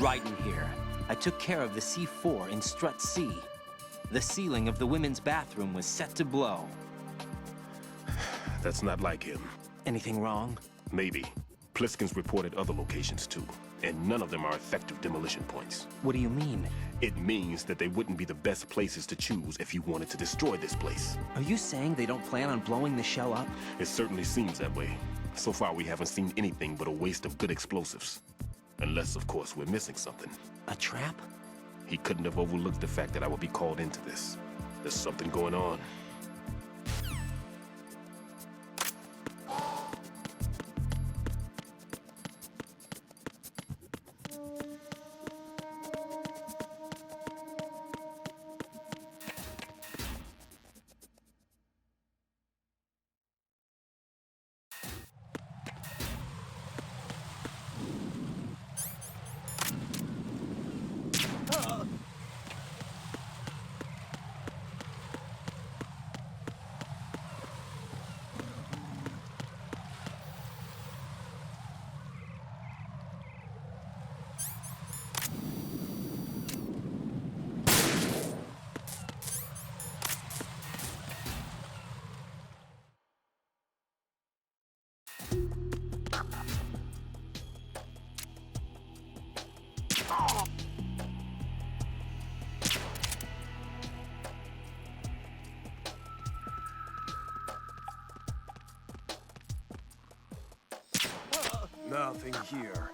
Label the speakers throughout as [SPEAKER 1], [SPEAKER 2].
[SPEAKER 1] Raiden here. I took care of the C4 in Strut C. The ceiling of the women's bathroom was set to blow.
[SPEAKER 2] That's not like him.
[SPEAKER 1] Anything wrong?
[SPEAKER 2] Maybe. Pliskin's reported other locations too, and none of them are effective demolition points.
[SPEAKER 1] What do you mean?
[SPEAKER 2] It means that they wouldn't be the best places to choose if you wanted to destroy this place.
[SPEAKER 1] Are you saying they don't plan on blowing the shell up?
[SPEAKER 2] It certainly seems that way. So far we haven't seen anything but a waste of good explosives. Unless, of course, we're missing something.
[SPEAKER 1] A trap?
[SPEAKER 2] He couldn't have overlooked the fact that I would be called into this. There's something going on.
[SPEAKER 3] Nothing here.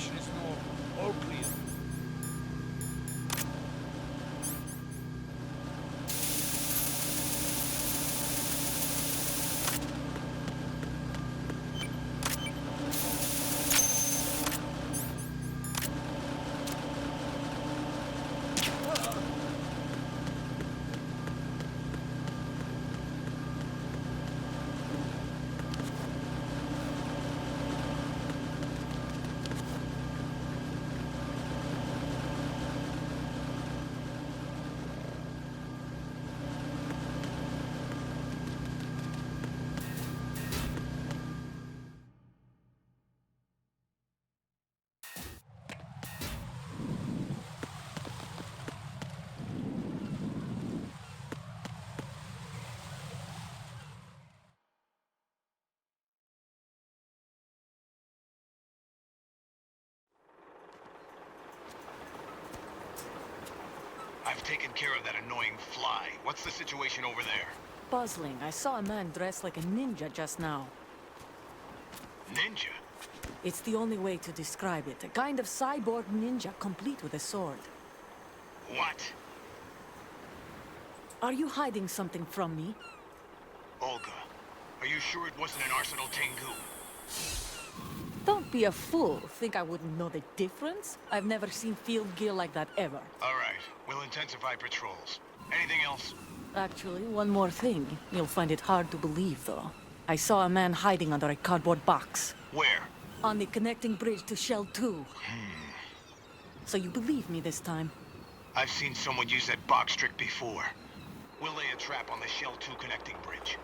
[SPEAKER 3] Situation is normal. All clear.
[SPEAKER 4] I've taken care of that annoying fly. What's the situation over there?
[SPEAKER 5] Puzzling. I saw a man dressed like a ninja just now.
[SPEAKER 4] Ninja?
[SPEAKER 5] It's the only way to describe it. A kind of cyborg ninja, complete with a sword.
[SPEAKER 4] What?
[SPEAKER 5] Are you hiding something from me?
[SPEAKER 4] Olga, are you sure it wasn't an Arsenal Tengu?
[SPEAKER 5] Don't be a fool. Think I wouldn't know the difference? I've never seen field gear like that ever.
[SPEAKER 4] All right, we'll intensify patrols. Anything else?
[SPEAKER 5] Actually, one more thing. You'll find it hard to believe, though. I saw a man hiding under a cardboard box.
[SPEAKER 4] Where?
[SPEAKER 5] On the connecting bridge to Shell 2. So you believe me this time?
[SPEAKER 4] I've seen someone use that box trick before. We'll lay a trap on the Shell 2 connecting bridge.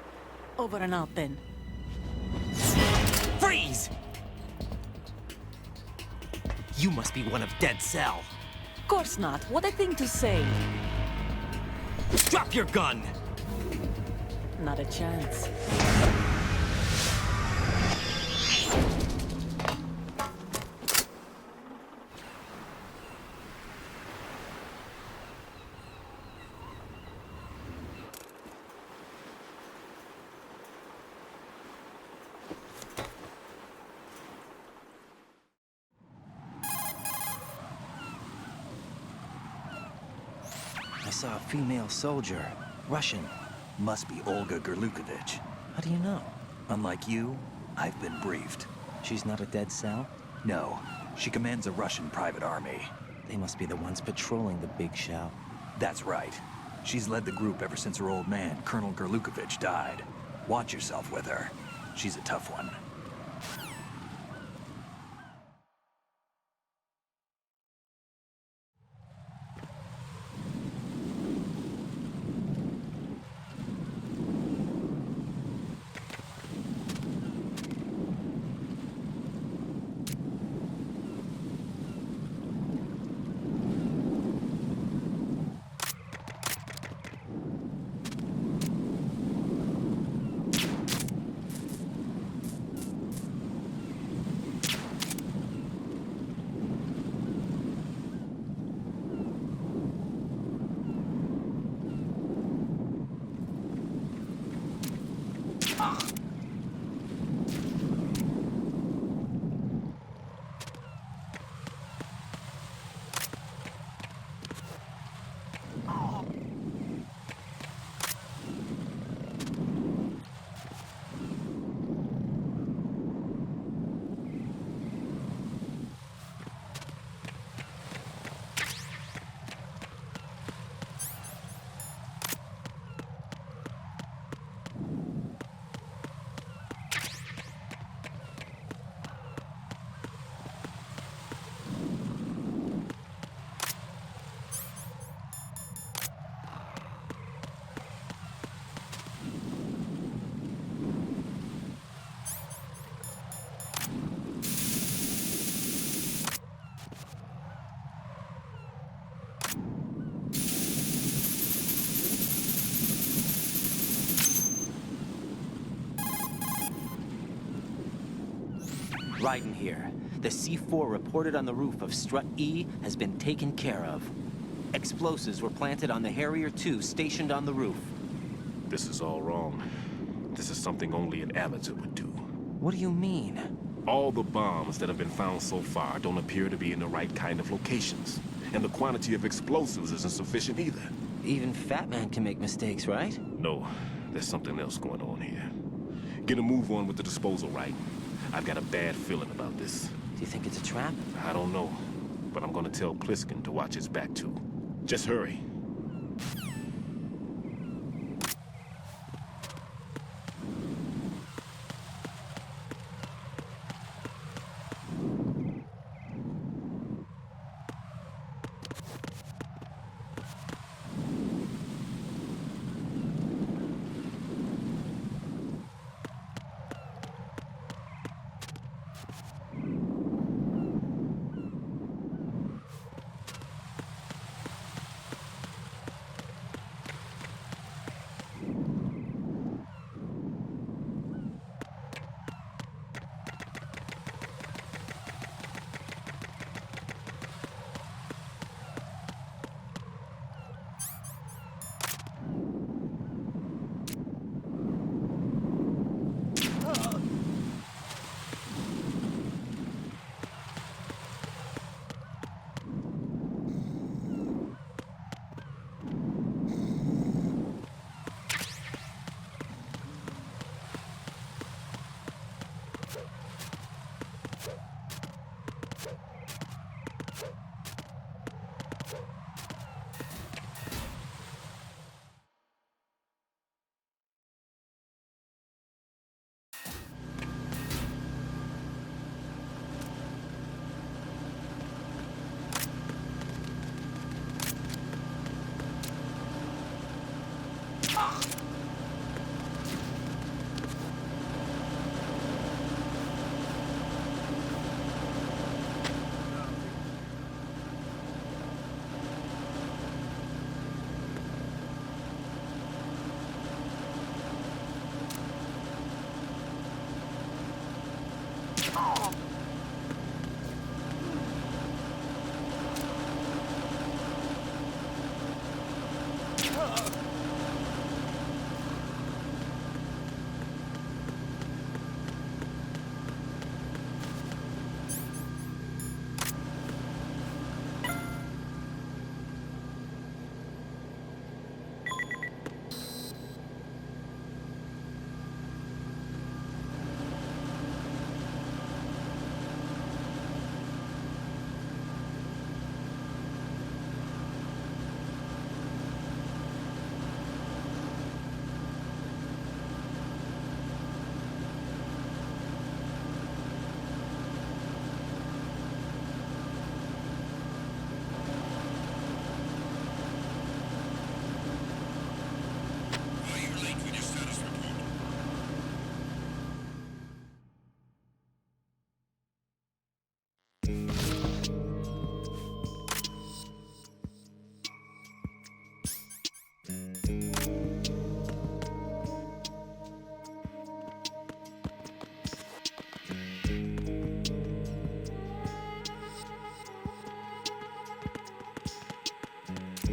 [SPEAKER 5] Over and out, then.
[SPEAKER 1] Freeze! You must be one of Dead Cell.
[SPEAKER 5] Of course not. What a thing to say.
[SPEAKER 1] Drop your gun!
[SPEAKER 5] Not a chance.
[SPEAKER 1] I saw a female soldier. Russian.
[SPEAKER 6] Must be Olga Gerlukovich.
[SPEAKER 1] How do you know?
[SPEAKER 6] Unlike you, I've been briefed.
[SPEAKER 1] She's not a Dead Cell?
[SPEAKER 6] No, she commands a Russian private army.
[SPEAKER 1] They must be the ones patrolling the big shout.
[SPEAKER 6] That's right. She's led the group ever since her old man, Colonel Gerlukovich, died. Watch yourself with her. She's a tough one.
[SPEAKER 1] Raiden here. The C4 reported on the roof of Strut E has been taken care of. Explosives were planted on the Harrier 2 stationed on the roof.
[SPEAKER 2] This is all wrong. This is something only an amateur would do.
[SPEAKER 1] What do you mean?
[SPEAKER 2] All the bombs that have been found so far don't appear to be in the right kind of locations. And the quantity of explosives isn't sufficient either.
[SPEAKER 1] Even Fat Man can make mistakes, right?
[SPEAKER 2] No, there's something else going on here. Get a move on with the disposal, right? I've got a bad feeling about this.
[SPEAKER 1] Do you think it's a trap?
[SPEAKER 2] I don't know, but I'm gonna tell Pliskin to watch his back too. Just hurry.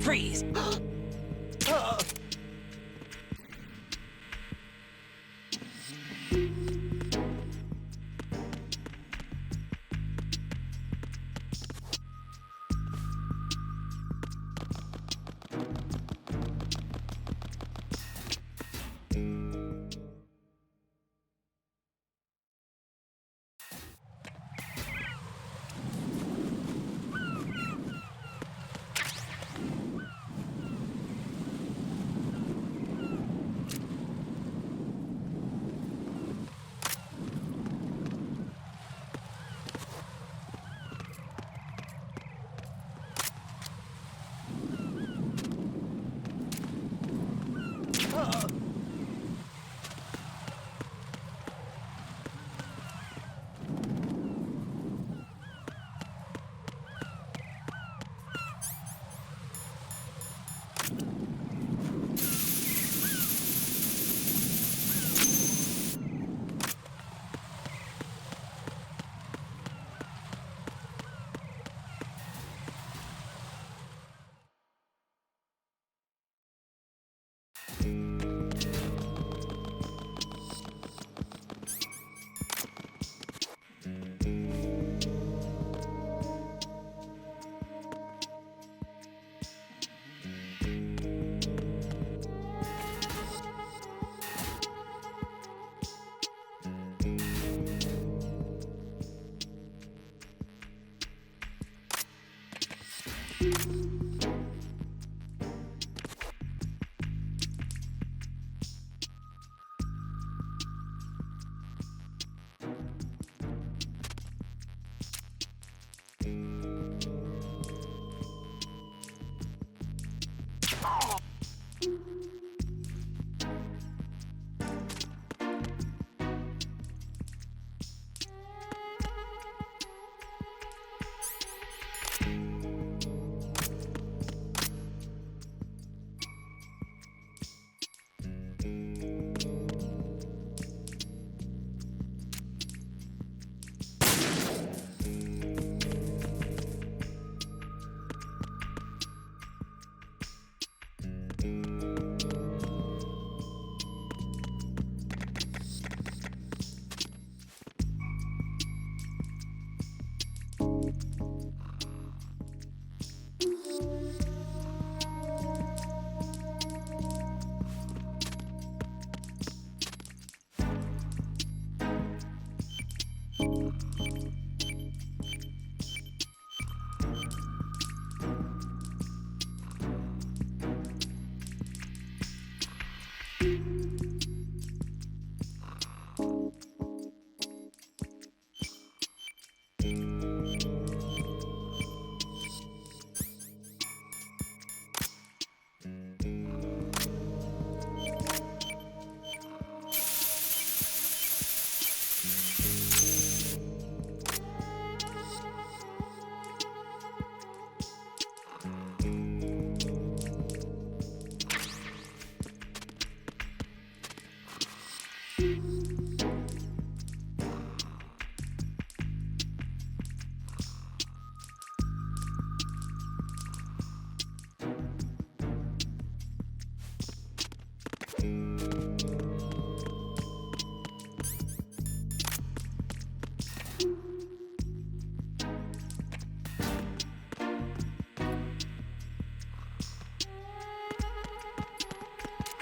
[SPEAKER 1] Freeze!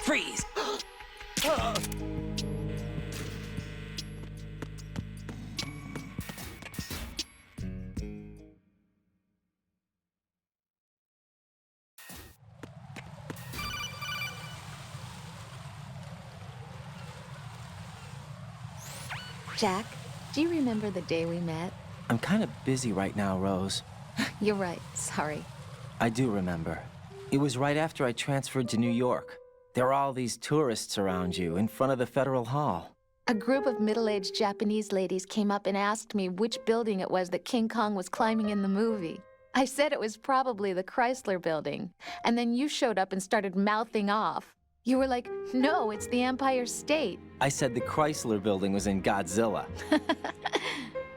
[SPEAKER 1] Freeze!
[SPEAKER 7] Jack, do you remember the day we met?
[SPEAKER 1] I'm kind of busy right now, Rose.
[SPEAKER 7] You're right, sorry.
[SPEAKER 1] I do remember. It was right after I transferred to New York. There were all these tourists around you in front of the Federal Hall.
[SPEAKER 7] A group of middle-aged Japanese ladies came up and asked me which building it was that King Kong was climbing in the movie. I said it was probably the Chrysler Building, and then you showed up and started mouthing off. You were like, no, it's the Empire State.
[SPEAKER 1] I said the Chrysler Building was in Godzilla.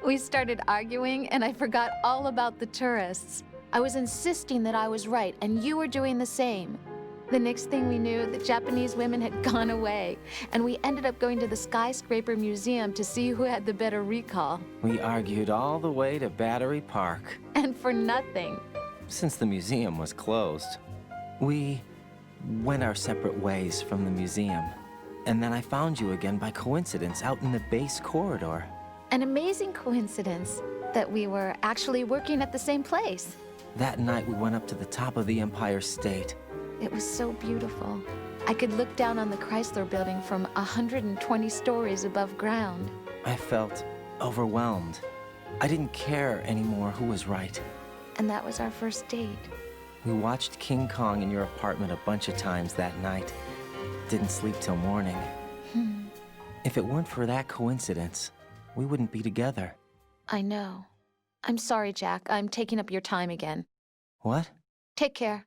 [SPEAKER 7] We started arguing, and I forgot all about the tourists. I was insisting that I was right, and you were doing the same. The next thing we knew, the Japanese women had gone away, and we ended up going to the Skyscraper Museum to see who had the better recall.
[SPEAKER 1] We argued all the way to Battery Park.
[SPEAKER 7] And for nothing.
[SPEAKER 1] Since the museum was closed, we went our separate ways from the museum. And then I found you again by coincidence out in the base corridor.
[SPEAKER 7] An amazing coincidence that we were actually working at the same place.
[SPEAKER 1] That night we went up to the top of the Empire State.
[SPEAKER 7] It was so beautiful. I could look down on the Chrysler Building from 120 stories above ground.
[SPEAKER 1] I felt overwhelmed. I didn't care anymore who was right.
[SPEAKER 7] And that was our first date.
[SPEAKER 1] We watched King Kong in your apartment a bunch of times that night. Didn't sleep till morning. If it weren't for that coincidence, we wouldn't be together.
[SPEAKER 7] I know. I'm sorry, Jack. I'm taking up your time again.
[SPEAKER 1] What?
[SPEAKER 7] Take care.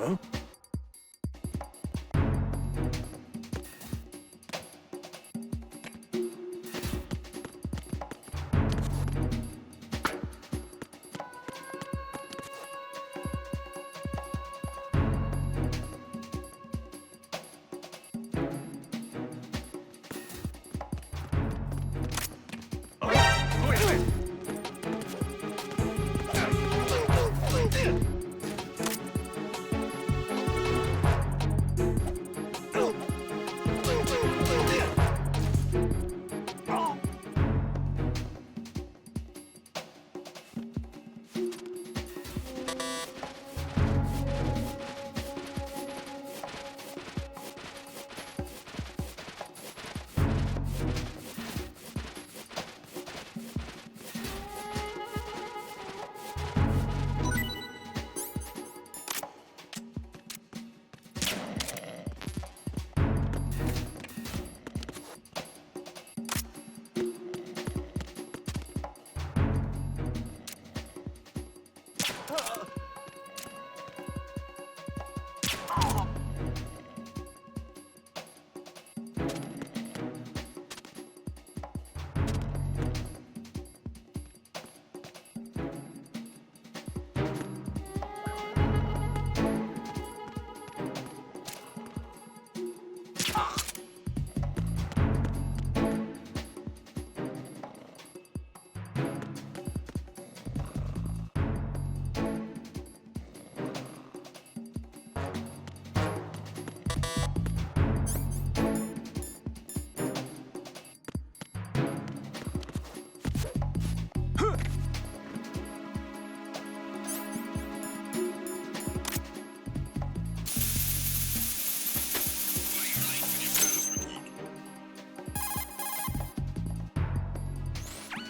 [SPEAKER 2] Huh?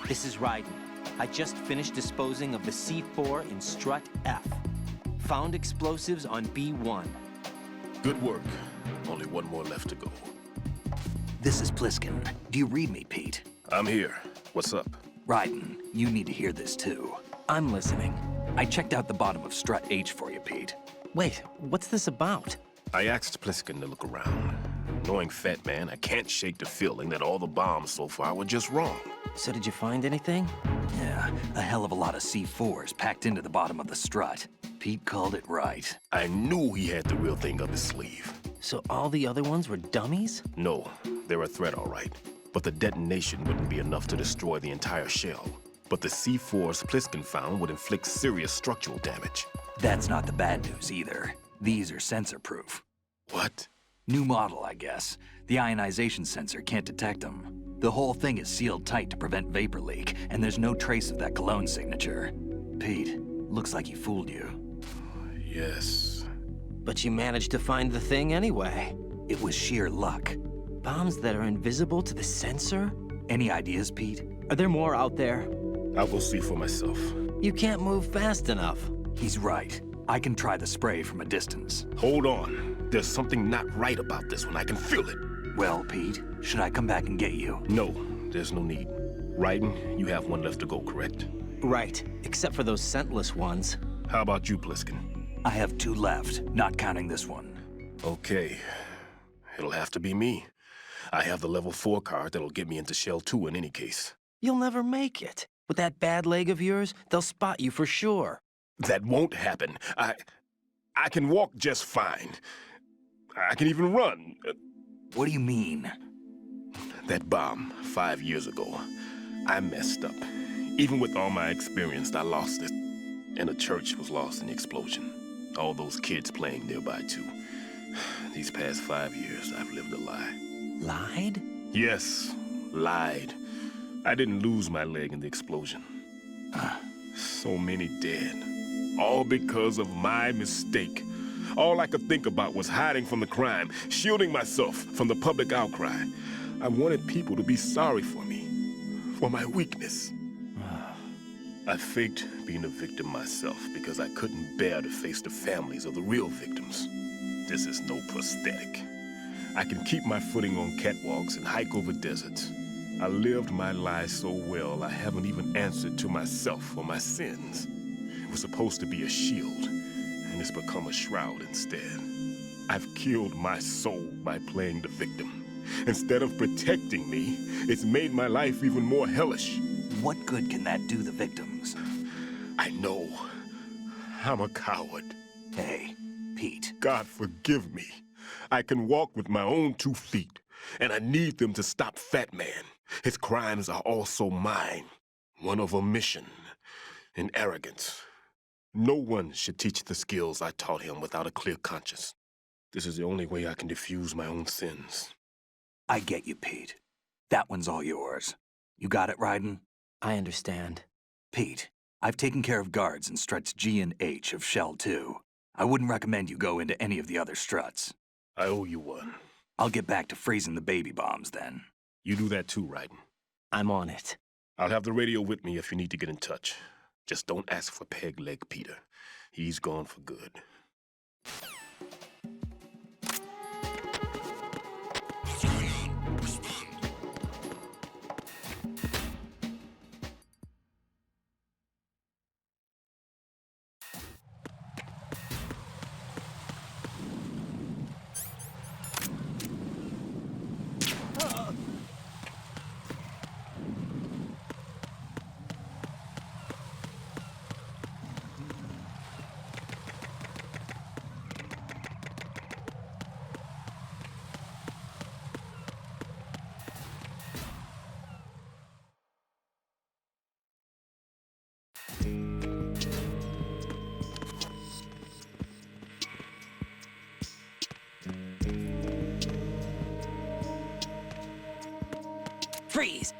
[SPEAKER 1] This is Raiden. I just finished disposing of the C4 in strut F. Found explosives on B1.
[SPEAKER 2] Good work. Only one more left to go.
[SPEAKER 6] This is Pliskin. Do you read me, Pete?
[SPEAKER 2] I'm here. What's up?
[SPEAKER 6] Raiden, you need to hear this too.
[SPEAKER 1] I'm listening.
[SPEAKER 6] I checked out the bottom of strut H for you, Pete.
[SPEAKER 1] Wait, what's this about?
[SPEAKER 2] I asked Pliskin to look around. Knowing Fat Man, I can't shake the feeling that all the bombs so far were just wrong.
[SPEAKER 1] So did you find anything?
[SPEAKER 6] Yeah, a hell of a lot of C4s packed into the bottom of the strut. Pete called it right.
[SPEAKER 2] I knew he had the real thing up his sleeve.
[SPEAKER 1] So all the other ones were dummies?
[SPEAKER 2] No, they're a threat, all right. But the detonation wouldn't be enough to destroy the entire shell. But the C4s Pliskin found would inflict serious structural damage.
[SPEAKER 6] That's not the bad news either. These are sensor-proof.
[SPEAKER 2] What?
[SPEAKER 6] New model, I guess. The ionization sensor can't detect them. The whole thing is sealed tight to prevent vapor leak, and there's no trace of that cologne signature. Pete, looks like he fooled you.
[SPEAKER 2] Yes.
[SPEAKER 1] But you managed to find the thing anyway.
[SPEAKER 6] It was sheer luck.
[SPEAKER 1] Bombs that are invisible to the sensor?
[SPEAKER 6] Any ideas, Pete?
[SPEAKER 1] Are there more out there?
[SPEAKER 2] I'll go see for myself.
[SPEAKER 1] You can't move fast enough.
[SPEAKER 6] He's right. I can try the spray from a distance.
[SPEAKER 2] Hold on. There's something not right about this one. I can feel it.
[SPEAKER 6] Well, Pete, should I come back and get you?
[SPEAKER 2] No, there's no need. Raiden, you have one left to go, correct?
[SPEAKER 1] Right, except for those scentless ones.
[SPEAKER 2] How about you, Pliskin?
[SPEAKER 6] I have 2 left, not counting this one.
[SPEAKER 2] Okay. It'll have to be me. I have the level 4 card that'll get me into Shell 2 in any case.
[SPEAKER 1] You'll never make it. With that bad leg of yours, they'll spot you for sure.
[SPEAKER 2] That won't happen. I can walk just fine. I can even run.
[SPEAKER 6] What do you mean?
[SPEAKER 2] That bomb 5 years ago, I messed up. Even with all my experience, I lost it. And the church was lost in the explosion. All those kids playing nearby, too. These past 5 years, I've lived a lie.
[SPEAKER 1] Lied?
[SPEAKER 2] Yes, lied. I didn't lose my leg in the explosion. So many dead. All because of my mistake. All I could think about was hiding from the crime, shielding myself from the public outcry. I wanted people to be sorry for me, for my weakness. I faked being a victim myself because I couldn't bear to face the families of the real victims. This is no prosthetic. I can keep my footing on catwalks and hike over deserts. I lived my life so well, I haven't even answered to myself for my sins. It was supposed to be a shield, and it's become a shroud instead. I've killed my soul by playing the victim. Instead of protecting me, it's made my life even more hellish.
[SPEAKER 6] What good can that do the victims?
[SPEAKER 2] I know. I'm a coward.
[SPEAKER 6] Hey, Pete.
[SPEAKER 2] God forgive me. I can walk with my own 2 feet, and I need them to stop Fat Man. His crimes are also mine. One of omission and arrogance. No one should teach the skills I taught him without a clear conscience. This is the only way I can diffuse my own sins.
[SPEAKER 6] I get you, Pete. That one's all yours. You got it, Raiden?
[SPEAKER 1] I understand.
[SPEAKER 6] Pete, I've taken care of guards in struts G and H of Shell 2. I wouldn't recommend you go into any of the other struts.
[SPEAKER 2] I owe you one.
[SPEAKER 6] I'll get back to freezing the baby bombs then.
[SPEAKER 2] You do that too, Raiden.
[SPEAKER 1] I'm on it.
[SPEAKER 2] I'll have the radio with me if you need to get in touch. Just don't ask for Peg Leg Peter. He's gone for good.
[SPEAKER 1] Freeze!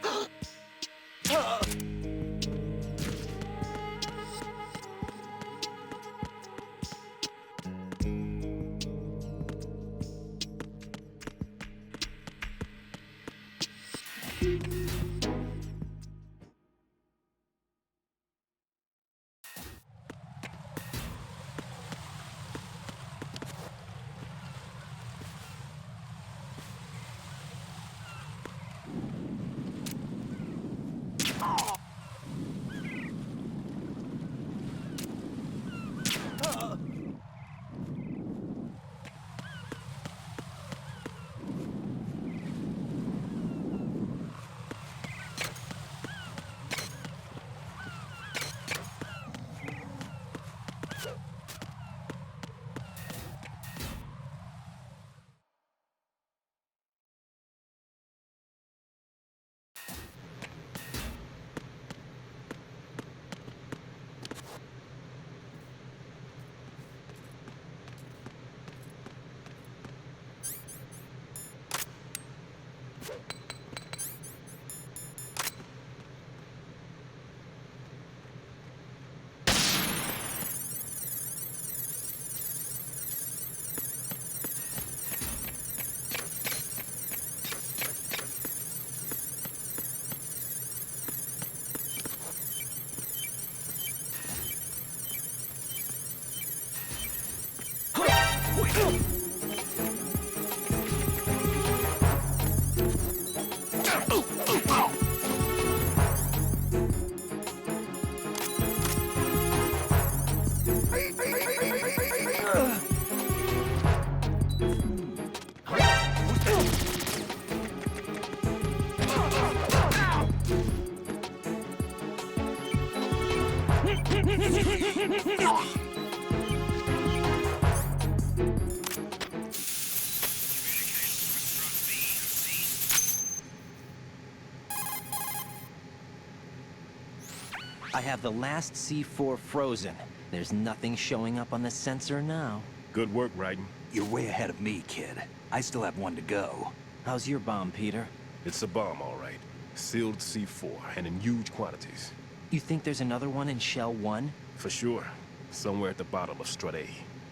[SPEAKER 1] I have the last C4 frozen. There's nothing showing up on the sensor now.
[SPEAKER 2] Good work, Raiden.
[SPEAKER 6] You're way ahead of me, kid. I still have one to go.
[SPEAKER 1] How's your bomb, Peter?
[SPEAKER 2] It's a bomb, all right. Sealed C4, and in huge quantities.
[SPEAKER 1] You think there's another one in Shell 1?
[SPEAKER 2] For sure. Somewhere at the bottom of Strut A.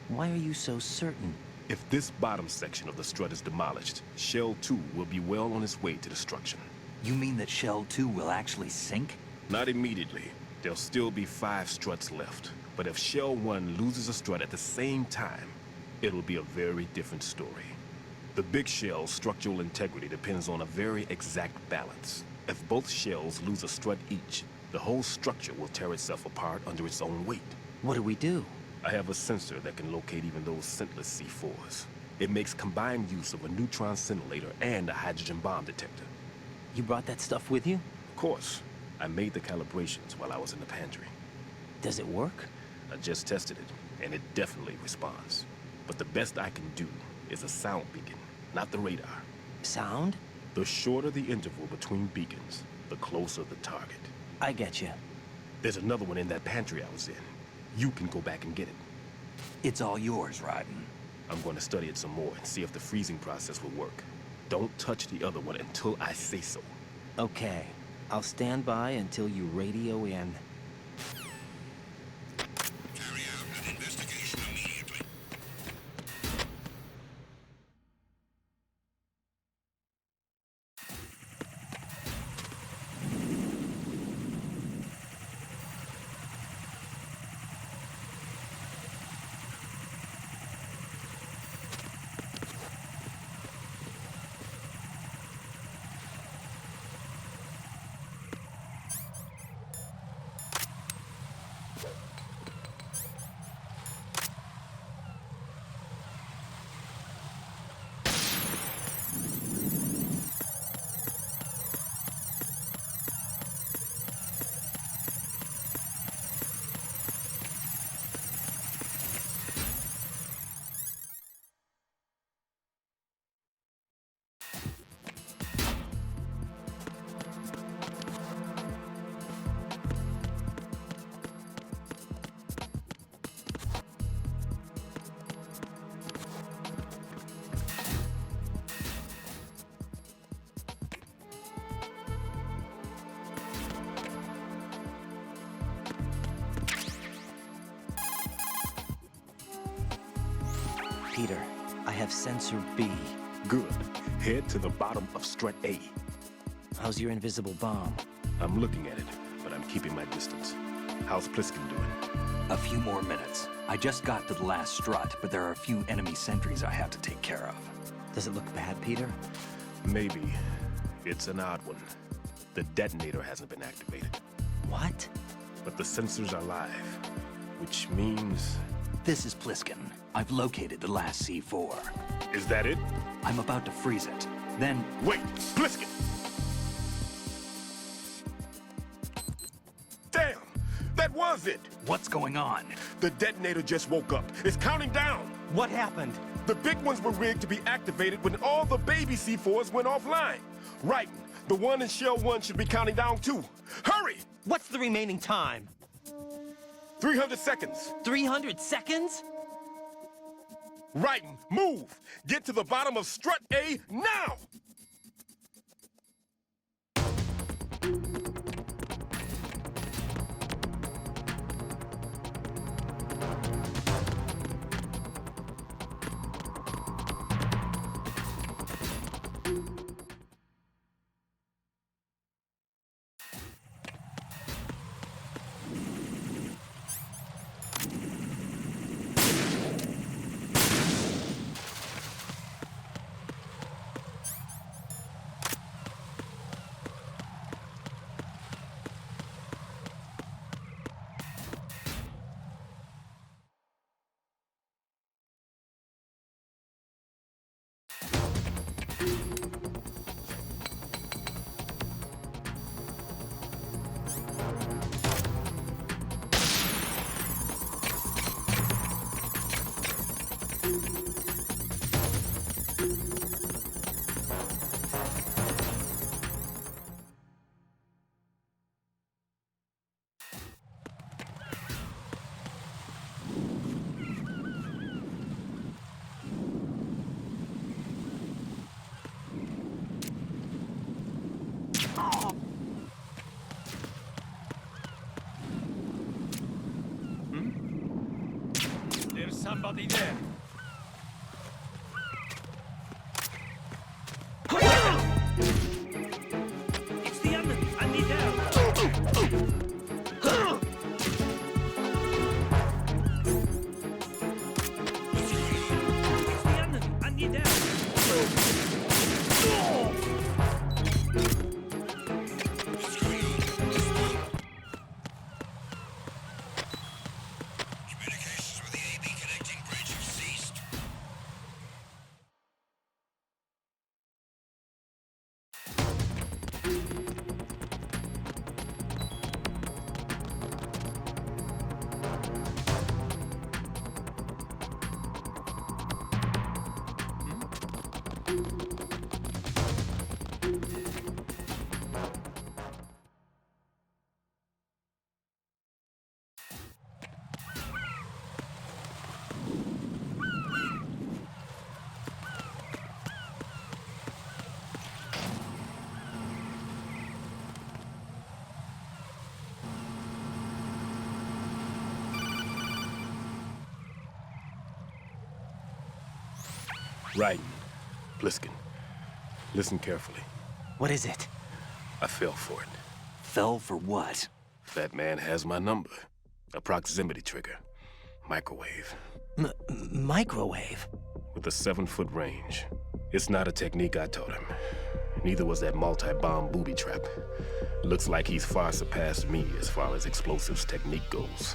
[SPEAKER 1] Why are you so certain?
[SPEAKER 2] If this bottom section of the strut is demolished, Shell 2 will be well on its way to destruction.
[SPEAKER 6] You mean that Shell 2 will actually sink?
[SPEAKER 2] Not immediately. There'll still be 5 struts left. But if Shell 1 loses a strut at the same time, it'll be a very different story. The big shell's structural integrity depends on a very exact balance. If both shells lose a strut each, the whole structure will tear itself apart under its own weight.
[SPEAKER 1] What do we do?
[SPEAKER 2] I have a sensor that can locate even those scentless C4s. It makes combined use of a neutron scintillator and a hydrogen bomb detector.
[SPEAKER 1] You brought that stuff with you?
[SPEAKER 2] Of course. I made the calibrations while I was in the pantry.
[SPEAKER 1] Does it work?
[SPEAKER 2] I just tested it, and it definitely responds. But the best I can do is a sound beacon, not the radar.
[SPEAKER 1] Sound?
[SPEAKER 2] The shorter the interval between beacons, the closer the target.
[SPEAKER 1] I get you.
[SPEAKER 2] There's another one in that pantry I was in. You can go back and get it.
[SPEAKER 6] It's all yours, Raiden.
[SPEAKER 2] I'm going to study it some more and see if the freezing process will work. Don't touch the other one until I say so.
[SPEAKER 1] Okay. I'll stand by until you radio in.
[SPEAKER 8] Carry out an investigation immediately.
[SPEAKER 1] Peter, I have sensor B.
[SPEAKER 2] Good. Head to the bottom of strut A.
[SPEAKER 1] How's your invisible bomb?
[SPEAKER 2] I'm looking at it, but I'm keeping my distance. How's Pliskin doing?
[SPEAKER 6] A few more minutes. I just got to the last strut, but there are a few enemy sentries I have to take care of.
[SPEAKER 1] Does it look bad, Peter?
[SPEAKER 2] Maybe. It's an odd one. The detonator hasn't been activated.
[SPEAKER 1] What?
[SPEAKER 2] But the sensors are live, which means...
[SPEAKER 6] This is Pliskin. I've located the last C4.
[SPEAKER 2] Is that it?
[SPEAKER 6] I'm about to freeze it. Then...
[SPEAKER 2] Wait! Pliskin! Damn! That was it!
[SPEAKER 6] What's going on?
[SPEAKER 2] The detonator just woke up. It's counting down!
[SPEAKER 1] What happened?
[SPEAKER 2] The big ones were rigged to be activated when all the baby C4s went offline. Right. The one in Shell 1 should be counting down too. Hurry!
[SPEAKER 1] What's the remaining time?
[SPEAKER 2] 300 seconds.
[SPEAKER 1] 300 seconds?
[SPEAKER 2] Raiden, move! Get to the bottom of strut A now!
[SPEAKER 3] There's somebody there. It's the enemy. I need help. It's the enemy. I need help.
[SPEAKER 8] Communications with the
[SPEAKER 2] Raiden, Pliskin. Listen carefully.
[SPEAKER 1] What is it?
[SPEAKER 2] I fell for it.
[SPEAKER 6] Fell for what?
[SPEAKER 2] That man has my number. A proximity trigger. Microwave.
[SPEAKER 1] Microwave?
[SPEAKER 2] With a 7-foot range. It's not a technique I taught him. Neither was that multi-bomb booby trap. Looks like he's far surpassed me as far as explosives technique goes.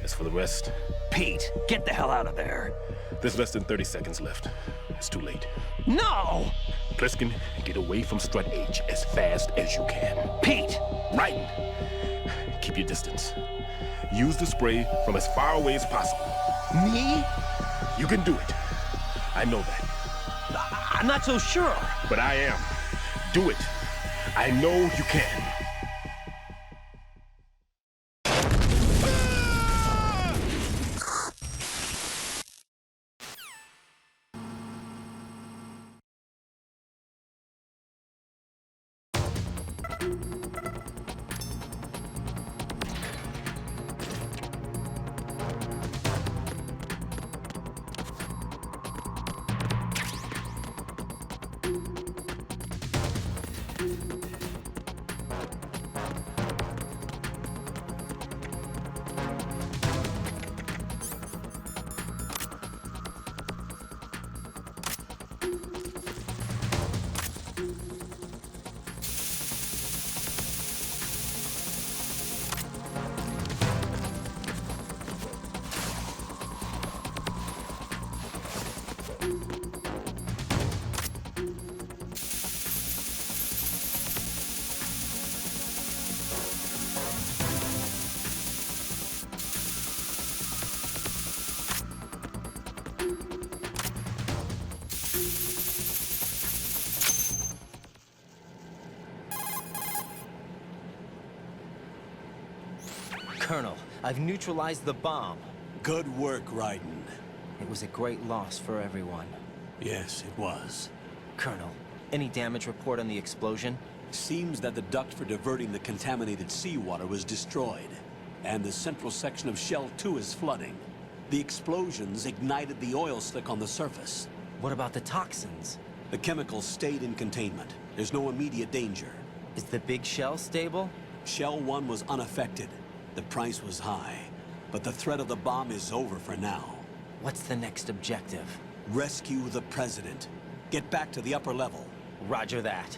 [SPEAKER 2] As for the rest...
[SPEAKER 6] Pete, get the hell out of there.
[SPEAKER 2] There's less than 30 seconds left. It's too late.
[SPEAKER 1] No!
[SPEAKER 2] Pliskin, get away from Strut H as fast as you can.
[SPEAKER 6] Pete!
[SPEAKER 2] Raiden! Keep your distance. Use the spray from as far away as possible.
[SPEAKER 1] Me?
[SPEAKER 2] You can do it. I know that.
[SPEAKER 1] I'm not so sure.
[SPEAKER 2] But I am. Do it. I know you can.
[SPEAKER 1] Colonel, I've neutralized the bomb.
[SPEAKER 9] Good work, Raiden.
[SPEAKER 1] It was a great loss for everyone.
[SPEAKER 9] Yes, it was.
[SPEAKER 1] Colonel, any damage report on the explosion?
[SPEAKER 9] Seems that the duct for diverting the contaminated seawater was destroyed, and the central section of Shell 2 is flooding. The explosions ignited the oil slick on the surface.
[SPEAKER 1] What about the toxins?
[SPEAKER 9] The chemicals stayed in containment. There's no immediate danger.
[SPEAKER 1] Is the big shell stable?
[SPEAKER 9] Shell 1 was unaffected. The price was high, but the threat of the bomb is over for now.
[SPEAKER 1] What's the next objective?
[SPEAKER 9] Rescue the President. Get back to the upper level.
[SPEAKER 1] Roger that.